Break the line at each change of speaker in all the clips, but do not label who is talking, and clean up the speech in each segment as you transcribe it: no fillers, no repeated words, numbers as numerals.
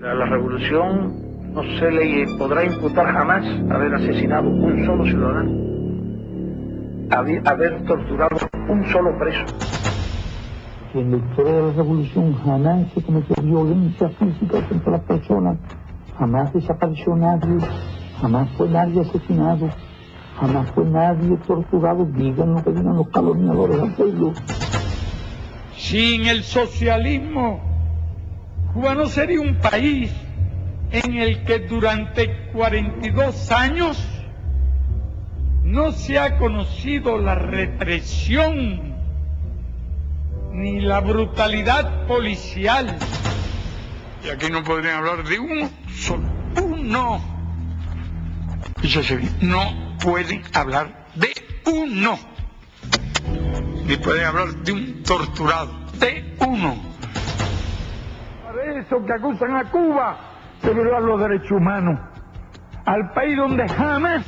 A la revolución no se le podrá imputar jamás haber asesinado un solo ciudadano, haber torturado un solo preso.
En la historia de la revolución jamás se cometió violencia física contra las personas, jamás desapareció nadie, jamás fue nadie asesinado, jamás fue nadie torturado. Digan lo que digan los calumniadores al pueblo.
Sin el socialismo, Cuba no sería un país en el que durante 42 años no se ha conocido la represión ni la brutalidad policial. Y aquí no podrían hablar de uno solo. Uno. Fíjese bien, no pueden hablar de uno. Ni pueden hablar de un torturado. De uno.
Eso que acusan a Cuba de violar los derechos humanos, al país donde jamás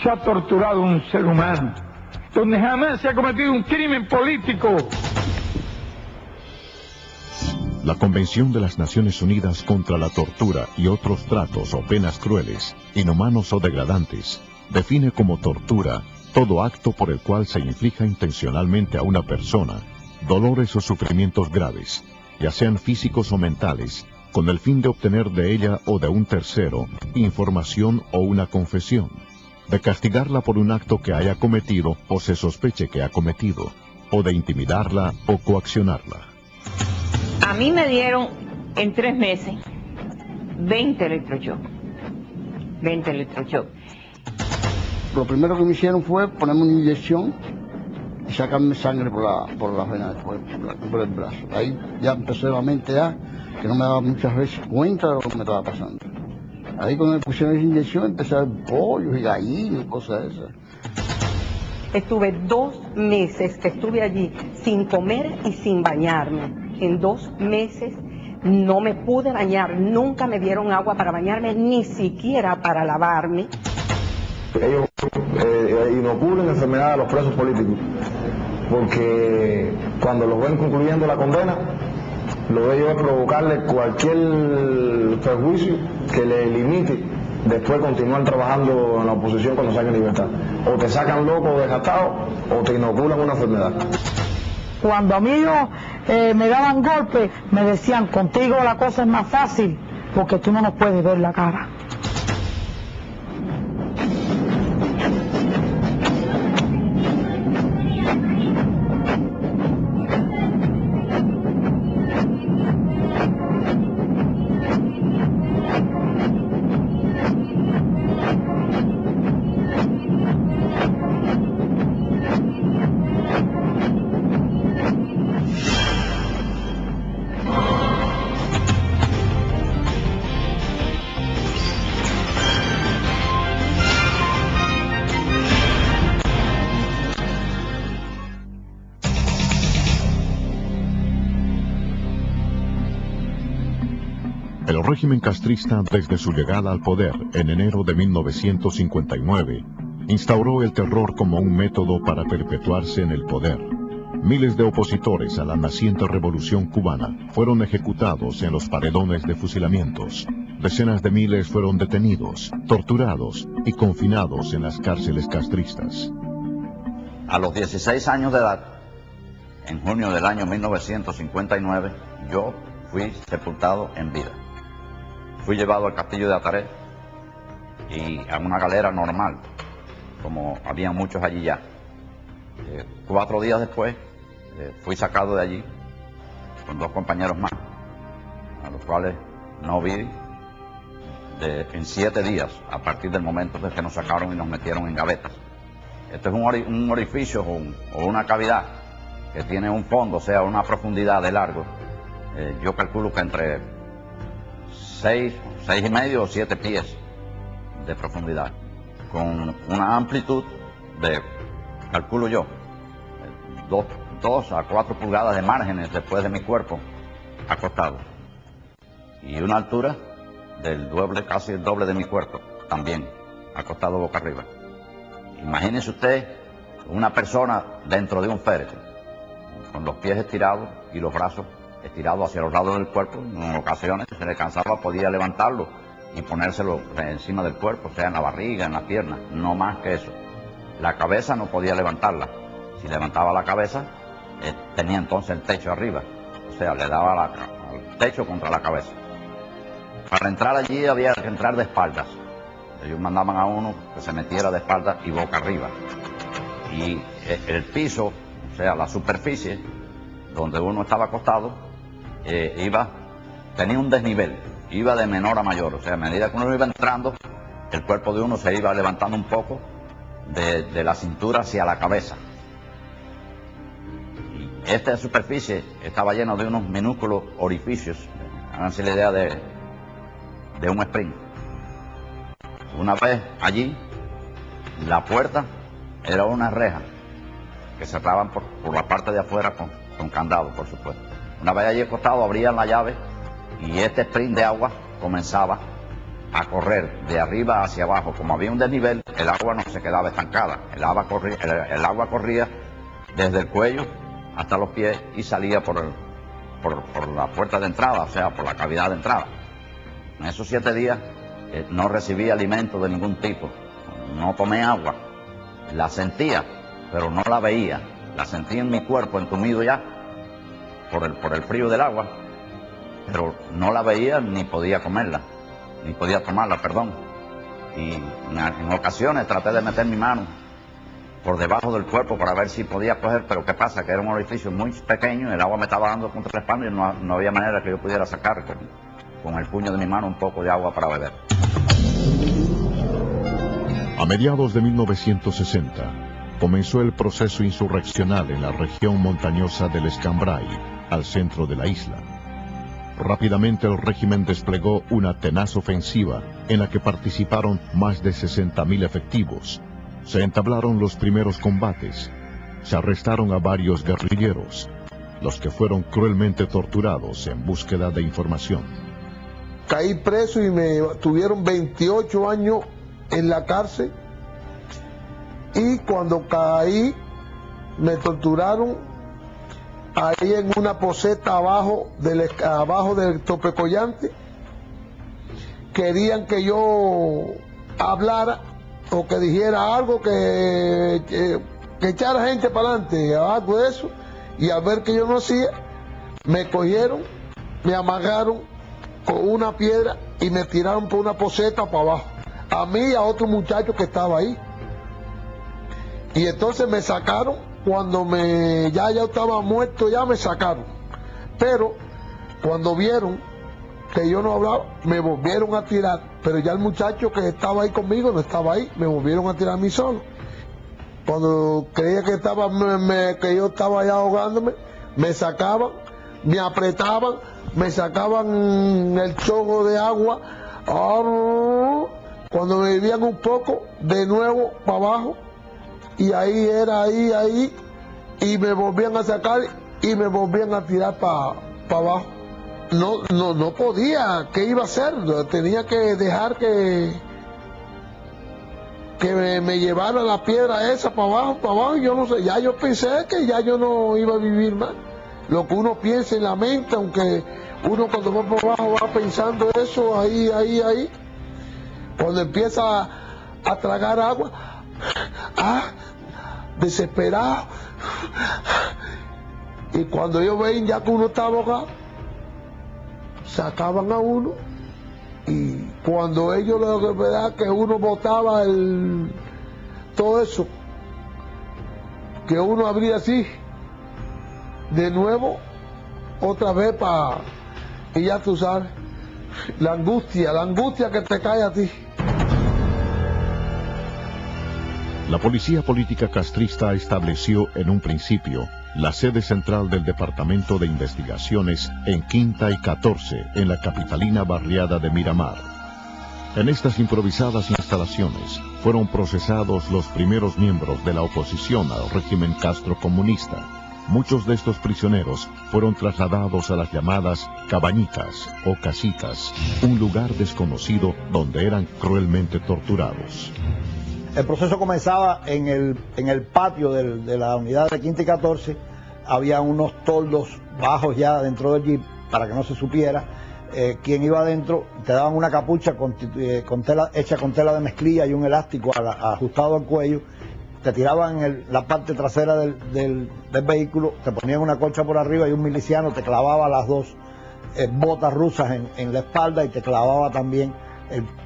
se ha torturado un ser humano, donde jamás se ha cometido un crimen político.
La Convención de las Naciones Unidas contra la Tortura y otros tratos o penas crueles, inhumanos o degradantes, define como tortura todo acto por el cual se inflija intencionalmente a una persona dolores o sufrimientos graves, ya sean físicos o mentales, con el fin de obtener de ella o de un tercero información o una confesión, de castigarla por un acto que haya cometido o se sospeche que ha cometido, o de intimidarla o coaccionarla.
A mí me dieron en 3 meses 20 electroshocks. 20 electroshocks.
Lo primero que me hicieron fue ponerme una inyección y sacarme sangre por la vena, por el brazo. Ahí ya empezó la mente ya, que no me daba muchas veces cuenta de lo que me estaba pasando. Ahí cuando me pusieron esa inyección empecé a ver pollos y gallinas y cosas esas.
Estuve 2 meses que estuve allí sin comer y sin bañarme. En 2 meses no me pude bañar, nunca me dieron agua para bañarme, ni siquiera para lavarme.
Ellos inoculan enfermedad a los presos políticos, porque cuando los ven concluyendo la condena, lo de ellos es provocarle cualquier perjuicio que le limite después continuar trabajando en la oposición cuando saquen libertad. O te sacan loco o desgastado, o te inoculan una enfermedad.
Cuando a mí me daban golpes, me decían, contigo la cosa es más fácil, porque tú no nos puedes ver la cara.
El régimen castrista, desde su llegada al poder en enero de 1959, instauró el terror como un método para perpetuarse en el poder. Miles de opositores a la naciente revolución cubana fueron ejecutados en los paredones de fusilamientos. Decenas de miles fueron detenidos, torturados y confinados en las cárceles castristas.
A los 16 años de edad, en junio del año 1959, yo fui sepultado en vida. Fui llevado al castillo de Ataré y a una galera normal, como había muchos allí ya. 4 días después fui sacado de allí con 2 compañeros más, a los cuales no vi en 7 días, a partir del momento en que nos sacaron y nos metieron en gavetas. Esto es un orificio o una cavidad que tiene un fondo, o sea, una profundidad de largo. Yo calculo que entre 6,5 o 7 pies de profundidad, con una amplitud de, calculo yo, 2 a 4 pulgadas de márgenes después de mi cuerpo acostado, y una altura del doble, casi el doble de mi cuerpo, también acostado boca arriba. Imagínese usted una persona dentro de un féretro, con los pies estirados y los brazos estirado hacia los lados del cuerpo. En ocasiones, si se le cansaba, podía levantarlo y ponérselo encima del cuerpo, o sea, en la barriga, en la pierna, no más que eso. La cabeza no podía levantarla. Si levantaba la cabeza, tenía entonces el techo arriba, o sea, le daba el techo contra la cabeza. Para entrar allí había que entrar de espaldas. Ellos mandaban a uno que se metiera de espaldas y boca arriba. Y el piso, o sea, la superficie donde uno estaba acostado, tenía un desnivel, iba de menor a mayor. O sea, a medida que uno iba entrando, el cuerpo de uno se iba levantando un poco de la cintura hacia la cabeza. Y esta superficie estaba llena de unos minúsculos orificios. Háganse la idea de un spring. Una vez allí, la puerta era una reja que cerraban por la parte de afuera con candado, por supuesto. Una vez allí acostado, abrían la llave y este spring de agua comenzaba a correr de arriba hacia abajo. Como había un desnivel, el agua no se quedaba estancada. El agua corría desde el cuello hasta los pies y salía por la puerta de entrada, o sea, por la cavidad de entrada. En esos 7 días no recibí alimento de ningún tipo, no tomé agua, la sentía, pero no la veía, la sentía en mi cuerpo entumido ya por el frío del agua, pero no la veía ni podía comerla, ni podía tomarla, perdón. Y en ocasiones traté de meter mi mano por debajo del cuerpo para ver si podía coger, pero ¿qué pasa? Que era un orificio muy pequeño, el agua me estaba dando contra la espalda y no había manera que yo pudiera sacar con el puño de mi mano un poco de agua para beber.
A mediados de 1960, comenzó el proceso insurreccional en la región montañosa del Escambray, al centro de la isla. Rápidamente el régimen desplegó una tenaz ofensiva en la que participaron más de 60.000 efectivos. Se entablaron los primeros combates. Se arrestaron a varios guerrilleros, los que fueron cruelmente torturados en búsqueda de información.
Caí preso y me tuvieron 28 años en la cárcel, y cuando caí me torturaron ahí en una poseta abajo del Topecollante. Querían que yo hablara o que dijera algo, que echara gente para adelante, algo de eso, y al ver que yo no hacía, me cogieron, me amagaron con una piedra y me tiraron por una poseta para abajo, a mí y a otro muchacho que estaba ahí. Y entonces me sacaron, cuando ya estaba muerto, ya me sacaron. Pero cuando vieron que yo no hablaba, me volvieron a tirar, pero ya el muchacho que estaba ahí conmigo no estaba ahí, me volvieron a tirar a mí solo. Cuando creía que yo estaba ya ahogándome, me sacaban, me apretaban, me sacaban el chorro de agua. Cuando me bebían un poco, de nuevo para abajo, y ahí era, ahí, y me volvían a sacar y me volvían a tirar para abajo. No podía, ¿qué iba a hacer? Tenía que dejar que me llevara la piedra esa para abajo, y yo no sé, ya yo pensé que ya yo no iba a vivir más. Lo que uno piensa en la mente, aunque uno cuando va por abajo va pensando eso, ahí. Cuando empieza a tragar agua, desesperado. Y cuando ellos ven ya que uno está ahogado, sacaban a uno, y cuando ellos lo verdad que uno botaba todo eso, que uno abría así, de nuevo, otra vez y ya tú sabes, la angustia que te cae a ti.
La policía política castrista estableció en un principio la sede central del Departamento de Investigaciones en Quinta y 14, en la capitalina barriada de Miramar. En estas improvisadas instalaciones fueron procesados los primeros miembros de la oposición al régimen castrocomunista. Muchos de estos prisioneros fueron trasladados a las llamadas cabañitas o casitas, un lugar desconocido donde eran cruelmente torturados.
El proceso comenzaba en el patio de la unidad de Quinta y 14, había unos toldos bajos ya dentro del jeep para que no se supiera quién iba adentro. Te daban una capucha hecha con tela de mezclilla y un elástico ajustado al cuello. Te tiraban en la parte trasera del vehículo, te ponían una colcha por arriba y un miliciano te clavaba las dos botas rusas en la espalda y te clavaba también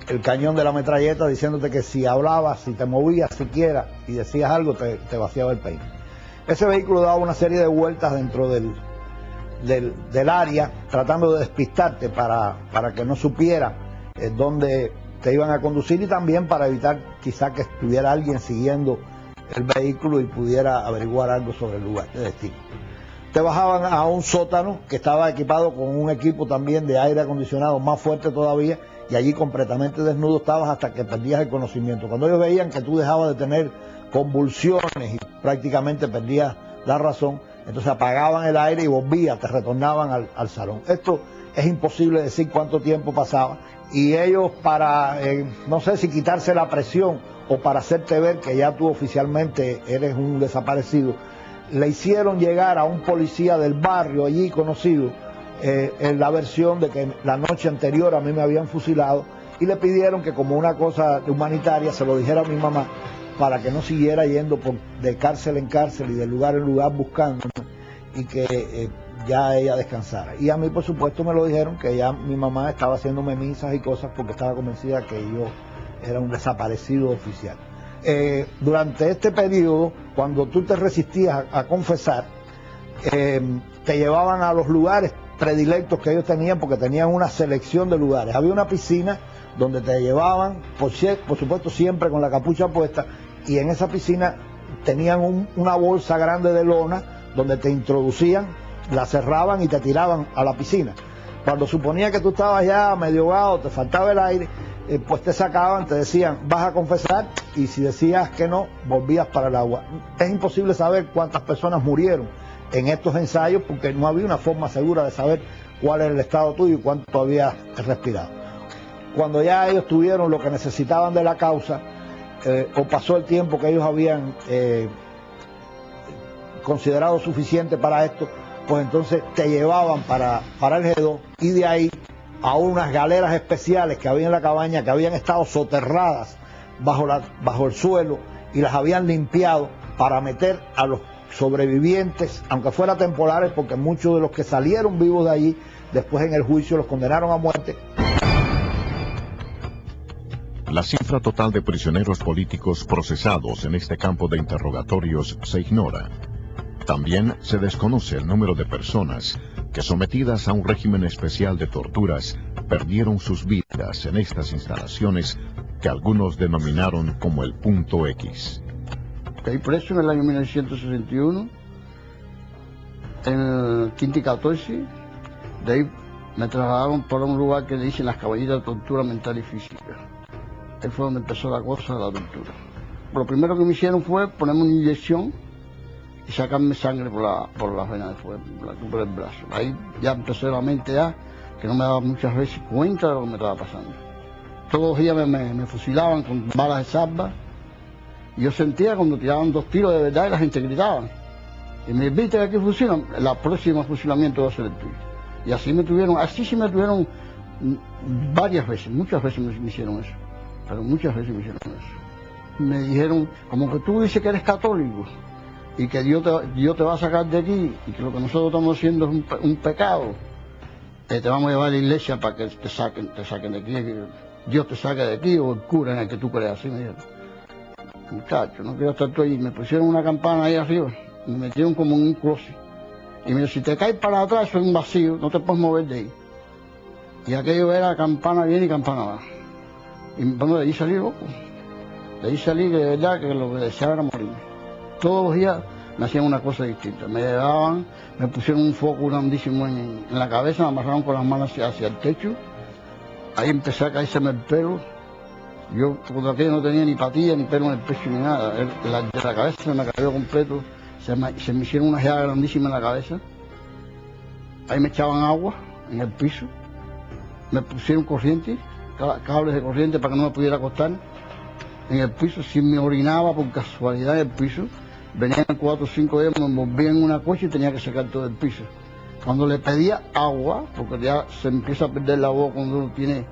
el cañón de la metralleta, diciéndote que si hablabas, si te movías siquiera y decías algo, te vaciaba el peine. Ese vehículo daba una serie de vueltas dentro del área, tratando de despistarte para que no supiera dónde te iban a conducir, y también para evitar quizá que estuviera alguien siguiendo el vehículo y pudiera averiguar algo sobre el lugar de destino. Te bajaban a un sótano que estaba equipado con un equipo también de aire acondicionado más fuerte todavía, y allí completamente desnudo estabas hasta que perdías el conocimiento. Cuando ellos veían que tú dejabas de tener convulsiones y prácticamente perdías la razón, entonces apagaban el aire y volvías, te retornaban al salón. Esto es imposible decir cuánto tiempo pasaba, y ellos para, no sé si quitarse la presión o para hacerte ver que ya tú oficialmente eres un desaparecido, le hicieron llegar a un policía del barrio allí conocido en la versión de que la noche anterior a mí me habían fusilado, y le pidieron que como una cosa humanitaria se lo dijera a mi mamá para que no siguiera yendo de cárcel en cárcel y de lugar en lugar buscándome, y que ya ella descansara. Y a mí, por supuesto, me lo dijeron, que ya mi mamá estaba haciéndome misas y cosas porque estaba convencida que yo era un desaparecido oficial. Durante este periodo, cuando tú te resistías a confesar, te llevaban a los lugares predilectos que ellos tenían, porque tenían una selección de lugares. Había una piscina donde te llevaban, por supuesto siempre con la capucha puesta, y en esa piscina tenían una bolsa grande de lona donde te introducían, la cerraban y te tiraban a la piscina. Cuando suponía que tú estabas ya medio ahogado, te faltaba el aire, pues te sacaban, te decían, vas a confesar, y si decías que no, volvías para el agua. Es imposible saber cuántas personas murieron en estos ensayos, porque no había una forma segura de saber cuál era el estado tuyo y cuánto habías respirado. Cuando ya ellos tuvieron lo que necesitaban de la causa, o pasó el tiempo que ellos habían considerado suficiente para esto, pues entonces te llevaban para el G2, y de ahí a unas galeras especiales que había en la cabaña, que habían estado soterradas bajo el suelo, y las habían limpiado para meter a los sobrevivientes, aunque fuera temporales, porque muchos de los que salieron vivos de allí, después en el juicio los condenaron a muerte.
La cifra total de prisioneros políticos procesados en este campo de interrogatorios se ignora. También se desconoce el número de personas que, sometidas a un régimen especial de torturas, perdieron sus vidas en estas instalaciones que algunos denominaron como el Punto X.
Caí preso en el año 1961, en el Quinti 14, de ahí me trasladaron para un lugar que le dicen las caballeras de tortura mental y física. Ahí fue donde empezó la cosa de la tortura. Lo primero que me hicieron fue ponerme una inyección y sacarme sangre por la vena por el brazo. Ahí ya empezó la mente que no me daba muchas veces cuenta de lo que me estaba pasando. Todos los días me fusilaban con balas de salva. Y yo sentía cuando tiraban 2 tiros de verdad y la gente gritaba. Y me viste que aquí fusilan, el próximo fusilamiento va a ser el tuyo. Y así sí me tuvieron varias veces, muchas veces me hicieron eso. Pero muchas veces me hicieron eso. Me dijeron, como que tú dices que eres católico y que Dios te va a sacar de aquí, y que lo que nosotros estamos haciendo es un pecado, te vamos a llevar a la iglesia para que te saquen de aquí, que Dios te saque de aquí, o el cura en el que tú creas. Así me dijeron. Muchacho, no quiero estar tú ahí. Me pusieron una campana ahí arriba, me metieron como en un closet. Y me dijo, si te caes para atrás, eso es un vacío, no te puedes mover de ahí. Y aquello era campana bien y campana abajo. Y bueno, de ahí salí loco. De ahí salí que de verdad que lo que deseaba era morir. Todos los días me hacían una cosa distinta. Me llevaban, me pusieron un foco grandísimo en la cabeza, me amarraron con las manos hacia el techo. Ahí empecé a caérseme el pelo. Yo por aquello no tenía ni patilla, ni pelo en el pecho, ni nada. De la cabeza se me cayó completo. Se me hicieron una llaga grandísima en la cabeza. Ahí me echaban agua en el piso. Me pusieron corriente, cables de corriente para que no me pudiera acostar en el piso. Si me orinaba por casualidad en el piso, venían 4 o 5 días, me envolvían en una coche y tenía que sacar todo el piso. Cuando le pedía agua, porque ya se empieza a perder la voz cuando uno tiene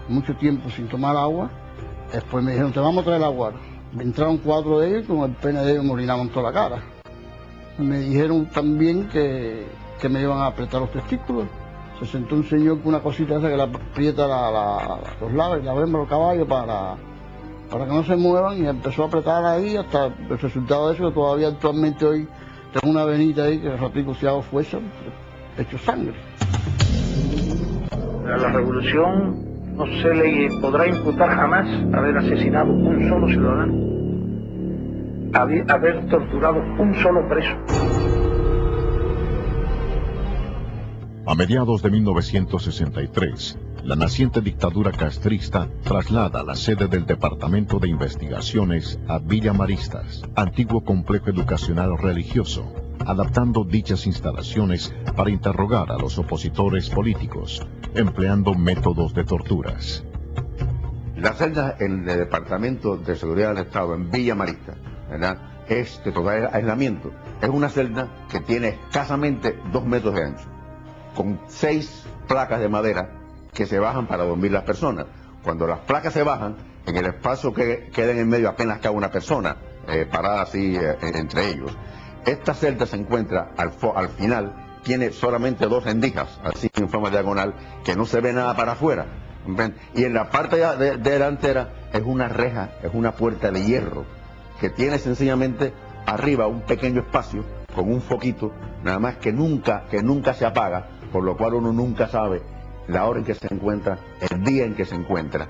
mucho tiempo sin tomar agua, después me dijeron, te vamos a traer agua. Entraron 4 de ellos y con el pene de ellos me orinaban toda la cara. Me dijeron también que me iban a apretar los testículos. Se sentó un señor con una cosita esa que le aprieta los lados y la vemos los caballos para que no se muevan, y empezó a apretar ahí hasta el resultado de eso, que todavía actualmente hoy tengo una venita ahí que el ratico se hago fuerza, hecho sangre.
A la revolución no se le podrá imputar jamás haber asesinado un solo ciudadano, haber torturado un solo preso.
A mediados de 1963, la naciente dictadura castrista traslada la sede del Departamento de Investigaciones a Villa Maristas, antiguo complejo educacional religioso, adaptando dichas instalaciones para interrogar a los opositores políticos, empleando métodos de torturas.
La celda en el Departamento de Seguridad del Estado, en Villa Maristas, ¿verdad?, es de total aislamiento. Es una celda que tiene escasamente 2 metros de ancho, con 6 placas de madera que se bajan para dormir las personas. Cuando las placas se bajan, en el espacio que queda en el medio apenas cabe una persona parada así entre ellos. Esta celda se encuentra al final, tiene solamente 2 rendijas, así en forma diagonal, que no se ve nada para afuera. ¿Ven? Y en la parte delantera es una reja, es una puerta de hierro, que tiene sencillamente arriba un pequeño espacio con un foquito, nada más que nunca se apaga, por lo cual uno nunca sabe la hora en que se encuentra, el día en que se encuentra.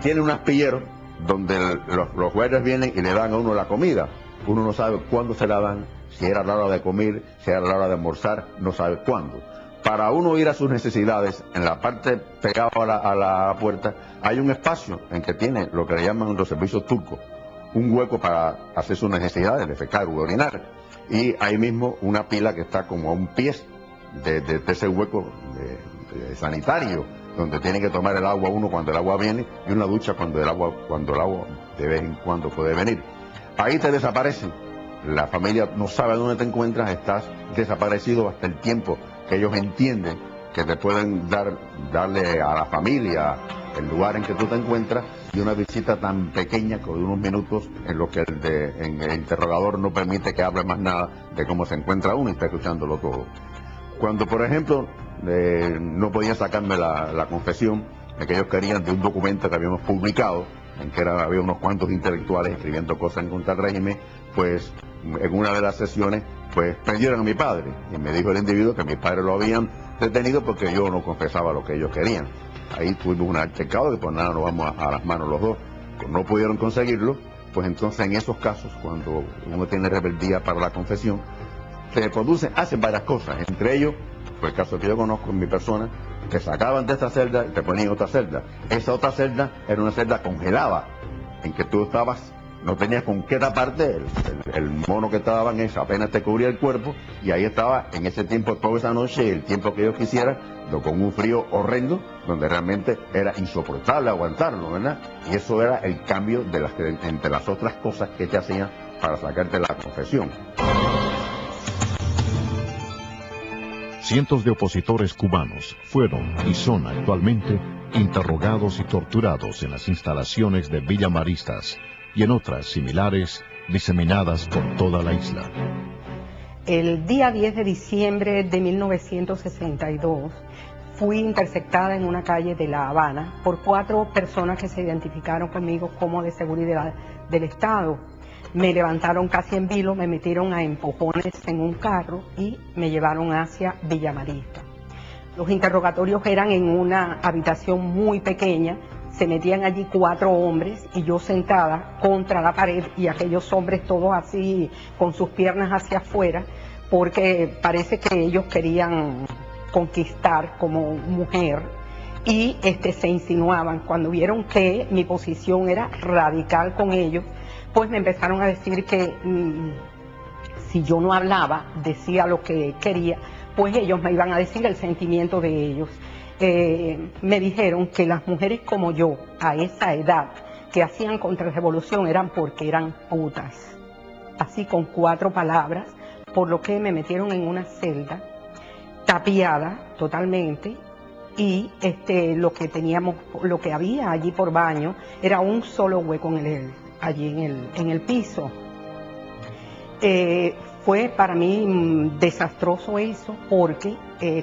Tiene un astillero donde los guardias vienen y le dan a uno la comida. Uno no sabe cuándo se la dan, si era la hora de comer, si era la hora de almorzar, no sabe cuándo. Para uno ir a sus necesidades, en la parte pegada a la puerta, hay un espacio en que tiene lo que le llaman los servicios turcos, un hueco para hacer sus necesidades, defecar u orinar. Y ahí mismo una pila que está como a un pie de ese hueco sanitario, donde tiene que tomar el agua uno cuando el agua viene, y una ducha cuando el agua de vez en cuando puede venir. Ahí te desaparecen. La familia no sabe dónde te encuentras, estás desaparecido hasta el tiempo que ellos entienden que te pueden darle a la familia el lugar en que tú te encuentras, y una visita tan pequeña como de unos minutos en los que el interrogador no permite que hable más nada de cómo se encuentra uno y está escuchándolo todo. Cuando, por ejemplo, no podían sacarme la confesión de que ellos querían de un documento que habíamos publicado, en que había unos cuantos intelectuales escribiendo cosas en contra del régimen, pues en una de las sesiones pues prendieron a mi padre, y me dijo el individuo que mi padre lo habían detenido porque yo no confesaba lo que ellos querían. Ahí tuvimos un altercado que por nada nos vamos a las manos los dos. No pudieron conseguirlo, pues entonces en esos casos, cuando uno tiene rebeldía para la confesión, se hacen varias cosas, entre ellos, fue el caso que yo conozco en mi persona, te sacaban de esta celda y te ponían en otra celda. Esa otra celda era una celda congelada, en que tú no tenías con qué taparte, el mono que te daban apenas te cubría el cuerpo, y ahí estaba en ese tiempo, toda esa noche, el tiempo que ellos quisieran, con un frío horrendo, donde realmente era insoportable aguantarlo, ¿verdad? Y eso era el cambio entre las otras cosas que te hacían para sacarte la confesión.
Cientos de opositores cubanos fueron y son actualmente interrogados y torturados en las instalaciones de Villa Maristas y en otras similares diseminadas por toda la isla.
El día 10 de diciembre de 1962 fui interceptada en una calle de La Habana por 4 personas que se identificaron conmigo como de seguridad del Estado. Me levantaron casi en vilo, me metieron a empujones en un carro y me llevaron hacia Villa Maristas. Los interrogatorios eran en una habitación muy pequeña, se metían allí 4 hombres y yo sentada contra la pared, y aquellos hombres todos así con sus piernas hacia afuera, porque parece que ellos querían conquistar como mujer, y se insinuaban. Cuando vieron que mi posición era radical con ellos, pues me empezaron a decir que si yo no hablaba, decía lo que quería, pues ellos me iban a decir el sentimiento de ellos. Me dijeron que las mujeres como yo, a esa edad, que hacían contrarrevolución eran porque eran putas. así con 4 palabras, por lo que me metieron en una celda tapiada totalmente, y lo que había allí por baño era un solo hueco allí en el piso. Fue para mí desastroso eso, porque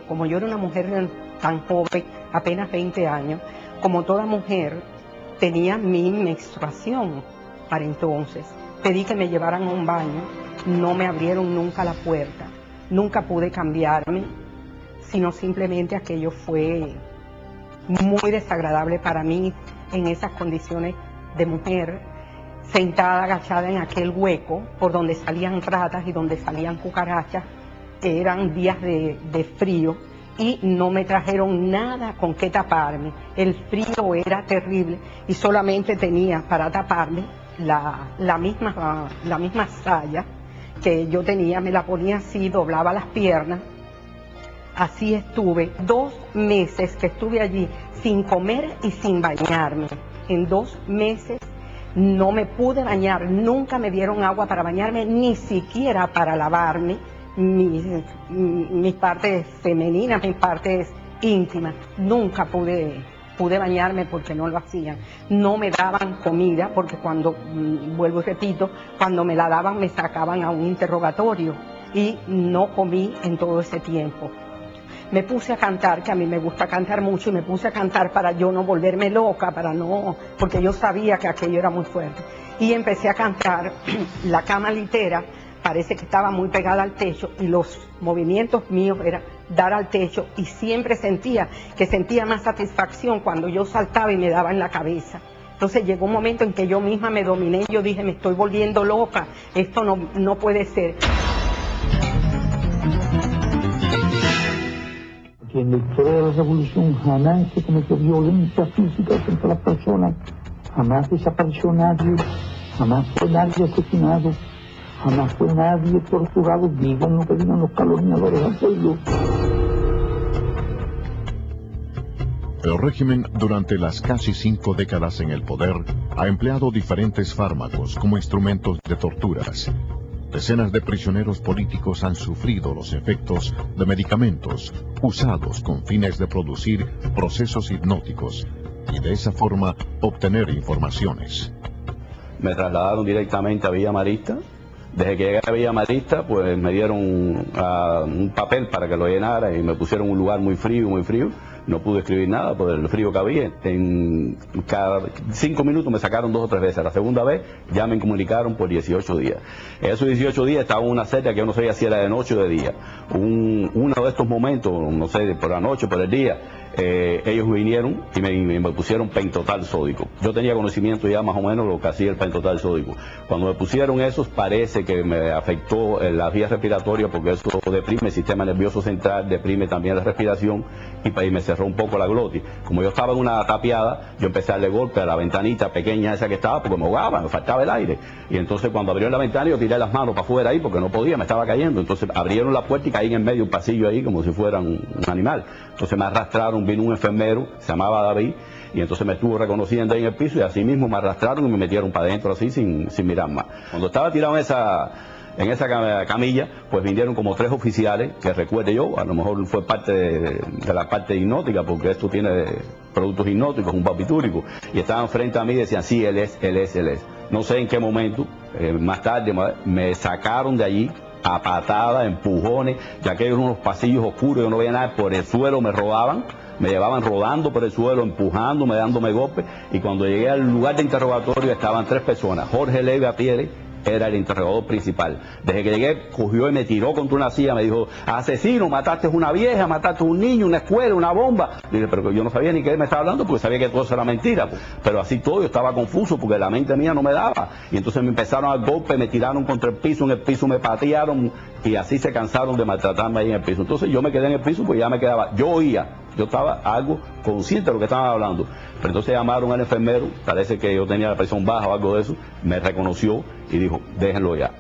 como yo era una mujer tan joven, apenas 20 años, como toda mujer, tenía mi menstruación para entonces. Pedí que me llevaran a un baño, no me abrieron nunca la puerta, nunca pude cambiarme, sino simplemente aquello fue muy desagradable para mí en esas condiciones de mujer, sentada, agachada en aquel hueco por donde salían ratas y donde salían cucarachas. Eran días de frío y no me trajeron nada con qué taparme. El frío era terrible y solamente tenía para taparme la misma saya que yo tenía, me la ponía así, doblaba las piernas. Así estuve 2 meses que estuve allí sin comer y sin bañarme. En 2 meses no me pude bañar, nunca me dieron agua para bañarme, ni siquiera para lavarme mis partes femeninas, mis partes íntimas. Nunca pude bañarme porque no lo hacían. No me daban comida porque vuelvo y repito, cuando me la daban me sacaban a un interrogatorio y no comí en todo ese tiempo. Me puse a cantar, que a mí me gusta cantar mucho, y me puse a cantar para yo no volverme loca, porque yo sabía que aquello era muy fuerte. Y empecé a cantar, la cama litera parece que estaba muy pegada al techo y los movimientos míos eran dar al techo, y siempre sentía más satisfacción cuando yo saltaba y me daba en la cabeza. Entonces llegó un momento en que yo misma me dominé y yo dije, me estoy volviendo loca, esto no puede ser.
Que en la historia de la revolución jamás se cometió violencia física contra las personas, jamás desapareció nadie, jamás fue nadie asesinado, jamás fue nadie torturado. Digan lo que digan los calumniadores al pueblo.
El régimen, durante las casi 5 décadas en el poder, ha empleado diferentes fármacos como instrumentos de torturas. Decenas de prisioneros políticos han sufrido los efectos de medicamentos usados con fines de producir procesos hipnóticos y de esa forma obtener informaciones.
Me trasladaron directamente a Villa Marista. Desde que llegué a Villa Marista, pues me dieron un papel para que lo llenara y me pusieron en un lugar muy frío, muy frío. No pude escribir nada por el frío que había. En cada 5 minutos me sacaron 2 o 3 veces. La segunda vez ya me incomunicaron por 18 días. En esos 18 días estaba en una celda que yo no sabía si era de noche o de día. Uno de estos momentos, no sé, por la noche o por el día, ellos vinieron y me pusieron pentotal sódico. Yo tenía conocimiento ya más o menos lo que hacía el pentotal sódico. Cuando me pusieron esos, parece que me afectó las vías respiratorias, porque eso deprime el sistema nervioso central, deprime también la respiración y me cerró un poco la glotis. Como yo estaba en una tapiada, yo empecé a darle golpe a la ventanita pequeña esa que estaba, porque me ahogaba, me faltaba el aire. Y entonces cuando abrieron la ventana yo tiré las manos para afuera ahí porque no podía, me estaba cayendo. Entonces abrieron la puerta y caí en medio de un pasillo ahí como si fuera un animal. Entonces me arrastraron, vino un enfermero, se llamaba David, y entonces me estuvo reconociendo ahí en el piso y así mismo me arrastraron y me metieron para adentro así sin mirar más. Cuando estaba tirado en esa camilla, pues vinieron como 3 oficiales, que recuerde yo, a lo mejor fue parte de la parte hipnótica, porque esto tiene productos hipnóticos, un barbitúrico, y estaban frente a mí y decían, sí, él es. No sé en qué momento, más tarde me sacaron de allí a patadas, empujones, ya que eran unos pasillos oscuros, yo no veía nada, por el suelo me robaban, me llevaban rodando por el suelo, empujándome, dándome golpes, y cuando llegué al lugar de interrogatorio estaban 3 personas, Jorge Leve Apiere, era el interrogador principal. Desde que llegué, cogió y me tiró contra una silla, me dijo, asesino, mataste a una vieja, mataste a un niño, una escuela, una bomba. Dije, pero yo no sabía ni qué me estaba hablando porque sabía que todo eso era mentira. Pero así todo, yo estaba confuso porque la mente mía no me daba. Y entonces me empezaron a dar golpes, me tiraron contra el piso, en el piso me patearon y así se cansaron de maltratarme ahí en el piso. Entonces yo me quedé en el piso porque ya me quedaba, yo oía, yo estaba algo consciente de lo que estaban hablando. Pero entonces llamaron al enfermero, parece que yo tenía la presión baja o algo de eso, me reconoció y dijo, déjenlo ya.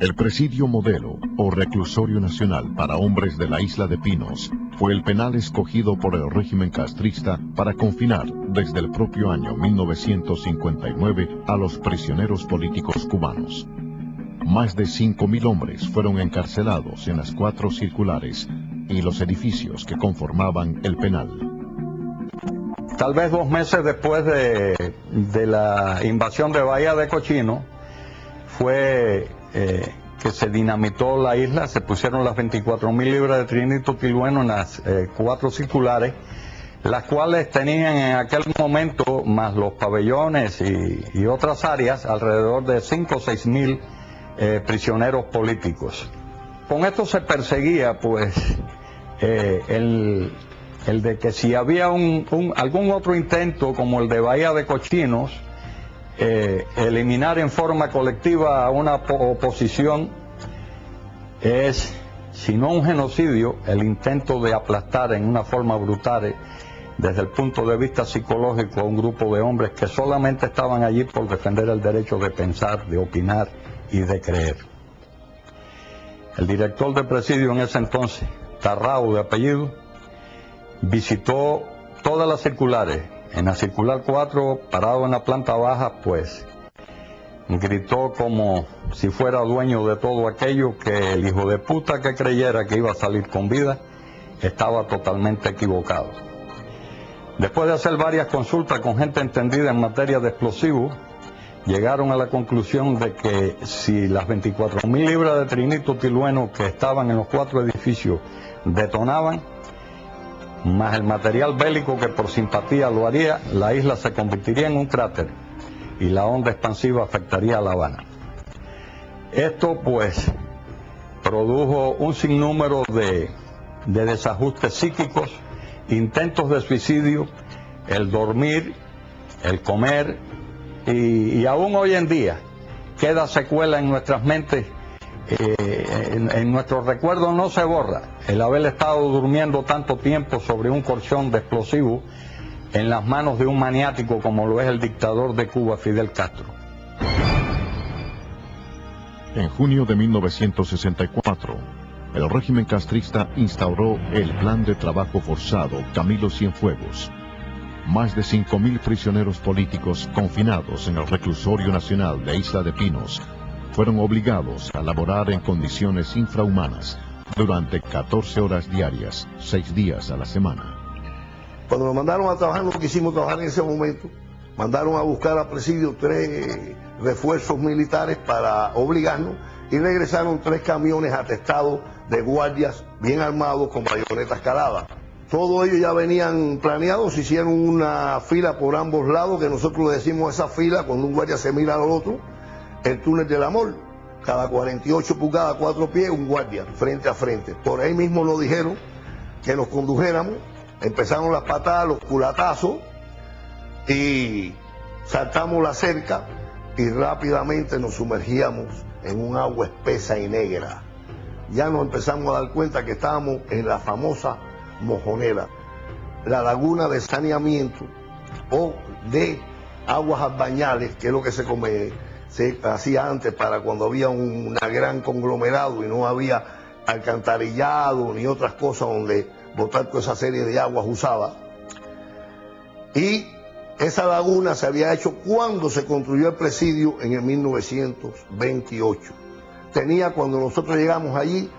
El presidio modelo o reclusorio nacional para hombres de la isla de Pinos fue el penal escogido por el régimen castrista para confinar desde el propio año 1959 a los prisioneros políticos cubanos. Más de 5.000 hombres fueron encarcelados en las 4 circulares y los edificios que conformaban el penal.
Tal vez 2 meses después de la invasión de Bahía de Cochino, fue que se dinamitó la isla, se pusieron las 24.000 libras de trinito tolueno en las 4 circulares, las cuales tenían en aquel momento, más los pabellones y otras áreas, alrededor de 5 o 6.000 prisioneros políticos. Con esto se perseguía, pues, el de que si había algún otro intento, como el de Bahía de Cochinos, eliminar en forma colectiva a una oposición, es, si no un genocidio, el intento de aplastar en una forma brutal, desde el punto de vista psicológico, a un grupo de hombres que solamente estaban allí por defender el derecho de pensar, de opinar y de creer. El director de presidio en ese entonces, Tarrao de apellido, visitó todas las circulares. En la circular 4, parado en la planta baja, pues gritó como si fuera dueño de todo aquello, que el hijo de puta que creyera que iba a salir con vida estaba totalmente equivocado. Después de hacer varias consultas con gente entendida en materia de explosivos, llegaron a la conclusión de que si las 24.000 libras de trinito tolueno que estaban en los 4 edificios detonaban, más el material bélico que por simpatía lo haría, la isla se convertiría en un cráter y la onda expansiva afectaría a La Habana. Esto, pues, produjo un sinnúmero de desajustes psíquicos, intentos de suicidio, el dormir, el comer, y aún hoy en día queda secuela en nuestras mentes. En nuestros recuerdos no se borra el haber estado durmiendo tanto tiempo sobre un colchón de explosivos en las manos de un maniático como lo es el dictador de Cuba, Fidel Castro.
En junio de 1964, el régimen castrista instauró el Plan de Trabajo Forzado Camilo Cienfuegos. Más de 5.000 prisioneros políticos confinados en el reclusorio nacional de Isla de Pinos fueron obligados a laborar en condiciones infrahumanas durante 14 horas diarias, 6 días a la semana.
Cuando nos mandaron a trabajar, no quisimos trabajar en ese momento. Mandaron a buscar a presidio 3 refuerzos militares para obligarnos y regresaron 3 camiones atestados de guardias bien armados con bayonetas caladas. Todos ellos ya venían planeados, hicieron una fila por ambos lados, que nosotros le decimos esa fila cuando un guardia se mira al otro, el túnel del amor, cada 48 pulgadas, 4 pies, un guardia, frente a frente. Por ahí mismo nos dijeron que nos condujéramos, empezaron las patadas, los culatazos, y saltamos la cerca y rápidamente nos sumergíamos en un agua espesa y negra. Ya nos empezamos a dar cuenta que estábamos en la famosa Mojonera, la laguna de saneamiento o de aguas albañales, que es lo que se hacía antes para cuando había un gran conglomerado y no había alcantarillado ni otras cosas donde botar toda esa serie de aguas usadas. Y esa laguna se había hecho cuando se construyó el presidio en el 1928. Tenía, cuando nosotros llegamos allí,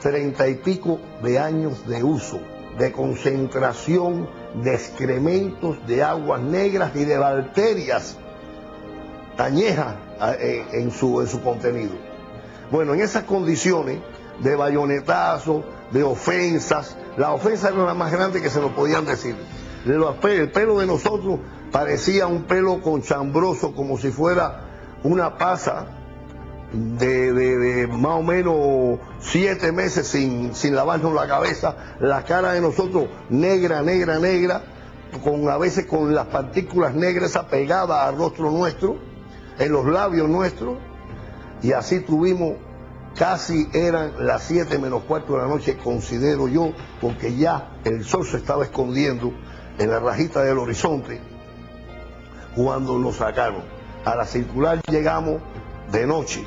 30 y pico de años de uso, de concentración de excrementos, de aguas negras y de bacterias añejas en su contenido. Bueno, en esas condiciones de bayonetazo, de ofensas, las ofensas eran las más grandes que se nos podían decir. El pelo de nosotros parecía un pelo conchambroso, como si fuera una pasa de más o menos 7 meses sin lavarnos la cabeza, la cara de nosotros negra, a veces con las partículas negras pegadas al rostro nuestro, en los labios nuestros, y así tuvimos, casi eran las 7 menos cuarto de la noche, considero yo, porque ya el sol se estaba escondiendo en la rajita del horizonte, cuando nos sacaron. A la circular llegamos de noche,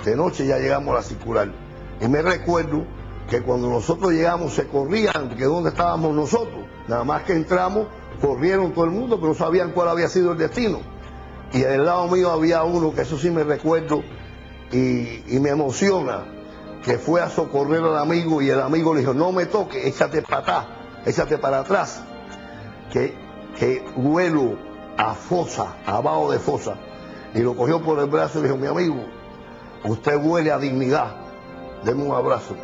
De noche ya llegamos a la circular. Y me recuerdo que cuando nosotros llegamos se corrían, que dónde estábamos nosotros. Nada más que entramos, corrieron todo el mundo, pero no sabían cuál había sido el destino. Y del lado mío había uno, que eso sí me recuerdo, y me emociona, que fue a socorrer al amigo, y el amigo le dijo, no me toques, échate para atrás, échate para atrás, que vuelo a fosa, abajo de fosa. Y lo cogió por el brazo y le dijo, mi amigo, usted huele a dignidad, deme un abrazo.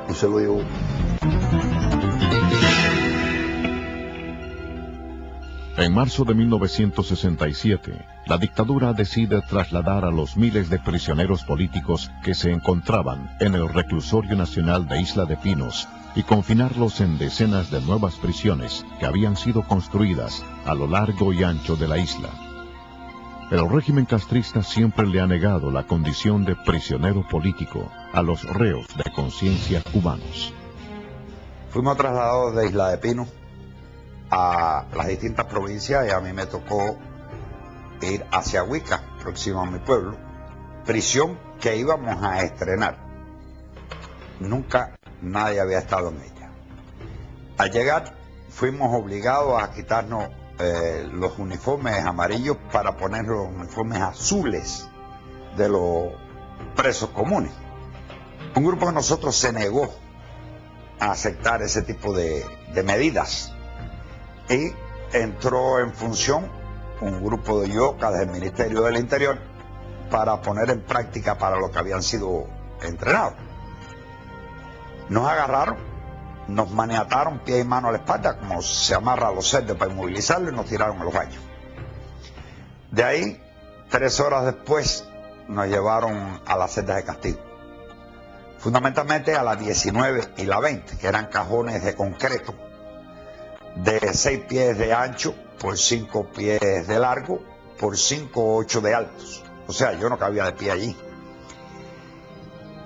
Y se lo llevó.
En marzo de 1967, la dictadura decide trasladar a los miles de prisioneros políticos que se encontraban en el Reclusorio Nacional de Isla de Pinos y confinarlos en decenas de nuevas prisiones que habían sido construidas a lo largo y ancho de la isla. El régimen castrista siempre le ha negado la condición de prisionero político a los reos de conciencia cubanos.
Fuimos trasladados de Isla de Pinos a las distintas provincias y a mí me tocó ir hacia Huica, próximo a mi pueblo, prisión que íbamos a estrenar. Nunca nadie había estado en ella. Al llegar fuimos obligados a quitarnos los uniformes amarillos para poner los uniformes azules de los presos comunes. Un grupo de nosotros se negó a aceptar ese tipo de medidas y entró en función un grupo de yocas del Ministerio del Interior para poner en práctica para lo que habían sido entrenados. Nos agarraron, nos maniataron pie y mano a la espalda, como se amarra a los cerdos para inmovilizarlos, y nos tiraron a los baños. De ahí, 3 horas después, nos llevaron a las celdas de castigo. Fundamentalmente a las 19 y la 20, que eran cajones de concreto, de 6 pies de ancho por 5 pies de largo, por 5 o 8 de altos. O sea, yo no cabía de pie allí.